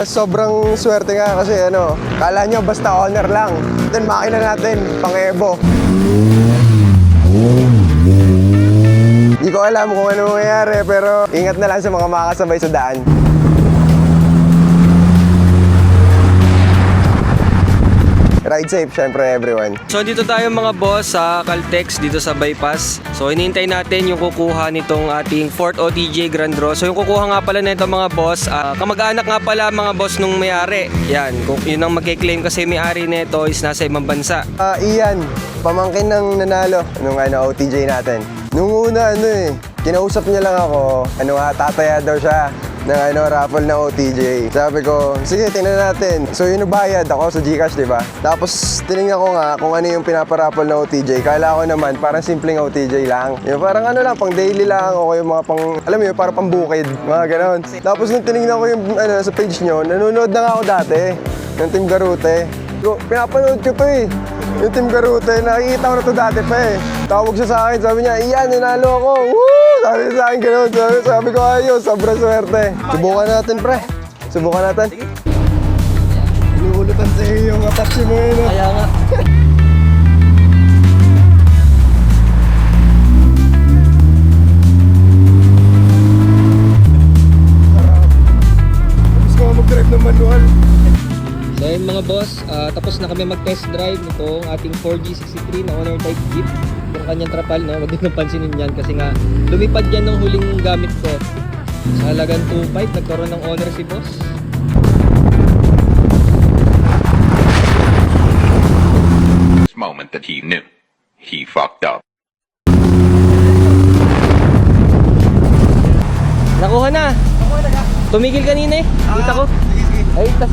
Sobrang swerte nga kasi kala nyo basta honor lang. Then makina natin, pang Evo. Hindi ko alam kung ano mangyayari pero ingat na lang sa mga makakasabay sa daan. Ride safe, syempre everyone. So dito tayo mga boss sa Caltex dito sa bypass. So hinihintay natin yung kukuha nitong ating Ford OTJ Grand Draw. So yung kukuha nga pala nito mga boss, kamag-anak nga pala mga boss nung may-ari. Yan, kung yun ang magkiklaim kasi may-ari nito is nasa ibang bansa. Ian, pamangkin ng nanalo nung OTJ natin. Nung una kinausap niya lang ako, tataya daw siya ng raffle na OTJ. Sabi ko, sige, tingnan natin. So yun bayad ako sa GCash, di ba? Tapos tinignan ko nga kung ano yung pinaparaffle na OTJ. Kala ko naman parang simpleng OTJ lang. Yung parang lang, pang daily lang o yung mga pang, alam mo yun, parang pang bukid. Mga ganon. Tapos nung tinignan ko yung sa page nyo, nanonood na nga ako dati ng Team Garute. So, pinapanood ko to yung Team Garute, nakikita ko na to dati pa Tawag siya sa akin, sabi niya, Ian, nanalo ako. Woo! Sabi niya sa akin gano'n, sabi ko, ayos, sobrang swerte. Subukan natin, pre. Subukan natin. Inuulutan sa iyo yung apache mo Kaya nga. Gusto ko mag-drive ng manual. So yun mga boss, tapos na kami mag-test drive nitong ating 4G63 na owner type Jeep. Yung kanyang trapal, no? Huwag din napansinin yan kasi nga lumipad yan ng huling gamit ko. Sa halagang 2.5, nagkaroon ng owner si boss. Moment that he knew he fucked up. Nakuha na! Tumigil kanina Kita ko. Ay, tas